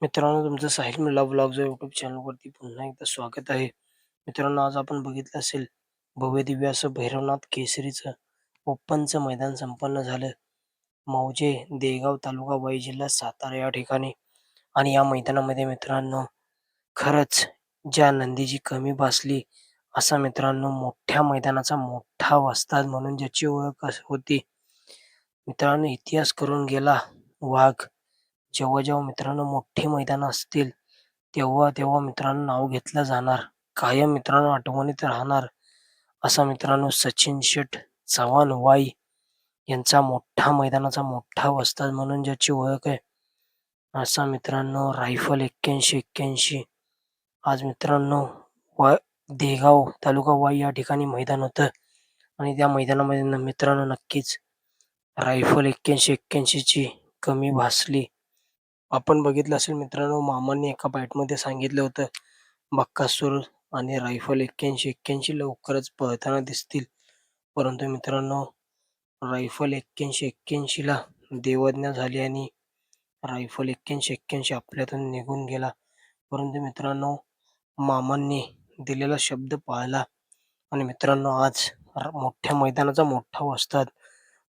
मित्रांनो, तुमचं साहिल मिल्ला व्लॉग्स या यूट्यूब चॅनलवरती पुन्हा एकदा स्वागत आहे. मित्रांनो, आज आपण बघितलं असेल भव्य दिव्य असं भैरवनाथ केसरीचं ओपनचं मैदान संपन्न झालं. मौजे, देगाव तालुका वाई जिल्हा सातारा या ठिकाणी. आणि या मैदानामध्ये मित्रांनो, खरंच ज्या नंदीची कमी भासली असा मित्रांनो मोठ्या मैदानाचा मोठा वस्ताद म्हणून ज्याची ओळख होती. मित्रांनो, इतिहास करून गेला वाघ. जेव्हा मित्रांनो मोठी मैदानं असतील, तेव्हा मित्रांनो नाव घेतलं जाणार. कायम मित्रांनो आठवणीत राहणार असा मित्रांनो सचिन शेठ चव्हाण वाई यांचा मोठा मैदानाचा मोठा वस्ताद म्हणून ज्याची ओळख आहे, असा मित्रांनो रायफल 81-81. आज मित्रांनो वा देगाव तालुका वाई या ठिकाणी मैदान होतं आणि त्या मैदानामध्ये मित्रांनो नक्कीच रायफल 81-81 ची कमी भासली. आपण बघितलं असेल मित्रांनो, मामांनी एका बाईटमध्ये सांगितलं होतं, बक्कासूर आणि रायफल 81-81 लवकरच पळताना दिसतील. परंतु मित्रांनो, रायफल 81-81 ला देवज्ञा झाली आणि रायफल 81-81 आपल्यातून निघून गेला. परंतु मित्रांनो, मामांनी दिलेला शब्द पाळला आणि मित्रांनो आज मोठ्या मैदानाचा मोठा वस्ताद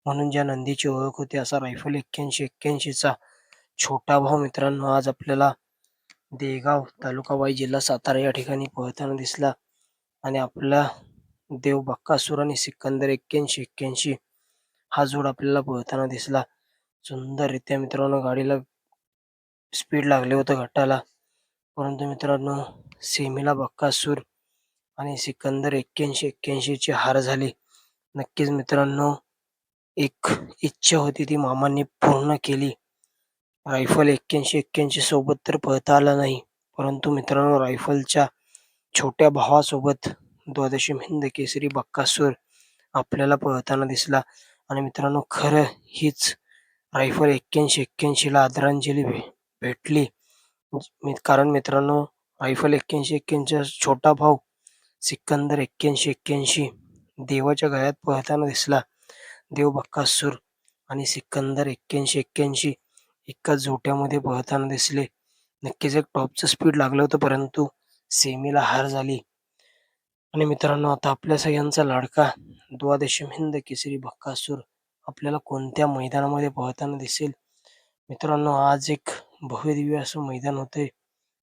म्हणून ज्या नंदीची ओळख होती, असा रायफल 81-81 चा छोटा भाऊ मित्रांनो आज आपल्याला देगाव तालुका वाई जिल्हा सातारा या ठिकाणी पळताना दिसला. आणि आपला देव बक्कासूर आणि सिकंदर 81-81 हा जोड आपल्याला पळताना दिसला. सुंदररित्या मित्रांनो गाडीला स्पीड लागले होतं गटाला. परंतु मित्रांनो सेमीला बक्कासूर आणि सिकंदर 81-81 ची हार झाली. नक्कीच मित्रांनो, एक इच्छा होती ती मामांनी पूर्ण केली. रायफल 81-81 सोबत तर पळता आला नाही, परंतु मित्रांनो रायफलच्या छोट्या भावासोबत द्वादशी हिंद केसरी बक्कासूर आपल्याला पळताना दिसला. आणि मित्रांनो खरं हीच रायफल 81-81 ला आदरांजली भेटली. कारण मित्रांनो रायफल 81-81 छोटा भाऊ सिकंदर 81-81 देवाच्या गळ्यात पळताना दिसला. देव बक्कासूर आणि सिकंदर 81-81 एकाच जोट्यामध्ये पळताना दिसले. नक्कीच एक टॉपचं स्पीड लागलं होतं, परंतु सेमीला हार झाली. आणि मित्रांनो आता आपल्या सगळ्यांचा लाडका द्वादशी हिंद केसरी बक्कासूर आपल्याला कोणत्या मैदानामध्ये पळताना दिसेल. मित्रांनो आज एक भव्य दिव्य असं मैदान होते.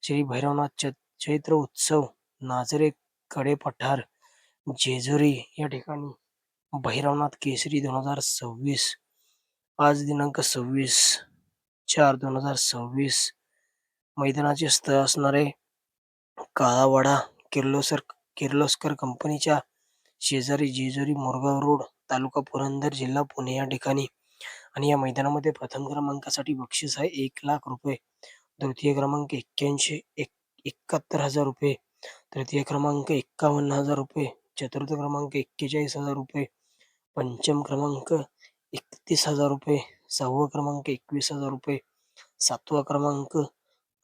श्री भैरवनाथ चैत्र उत्सव नाझरे कडे पठार जेजुरी या ठिकाणी भैरवनाथ केसरी 2026 आज दिनांक 26/4/2026 मैदानाचे स्थळ असणारे काळावाडा किर्लोस्कर कंपनीच्या शेजारी जेजुरी मोरगाव रोड तालुका पुरंदर जिल्हा पुणे या ठिकाणी. आणि या मैदानामध्ये प्रथम क्रमांकासाठी बक्षीस आहे 1,00,000 रुपये, द्वितीय क्रमांक 71,000 रुपये, तृतीय क्रमांक 51,000 रुपये, चतुर्थ क्रमांक 41,000 रुपये, पंचम क्रमांक 31,000 रुपये, सहावा क्रमांक 21,000 रुपये, सातवा क्रमांक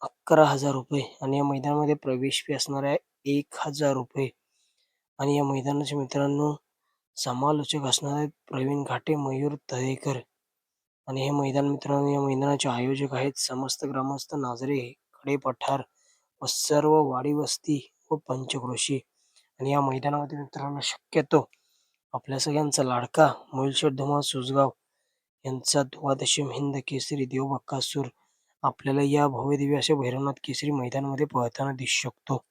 11,000 रुपये. आणि या मैदानामध्ये प्रवेश फी असणार आहे 1,000 रुपये. आणि या मैदानाचे मित्रांनो समालोचक असणार आहेत प्रवीण घाटे, मयूर तळेकर. आणि हे मैदान मित्रांनो या मैदानाचे आयोजक आहेत समस्त ग्रामस्थ नाझरे कडे पठार व सर्व वाडी वस्ती व पंचक्रोशी. आणि या मैदानामध्ये मित्रांनो शक्यतो आपल्या सगळ्यांचा लाडका मोहिलशेठ धुमाळ सुजगाव यांचा द्वादशी हिंद केसरी देव बक्कासूर आपल्याला या भव्य दिव्य अशा भैरवनाथ केसरी मैदानामध्ये पळताना दिसू शकतो.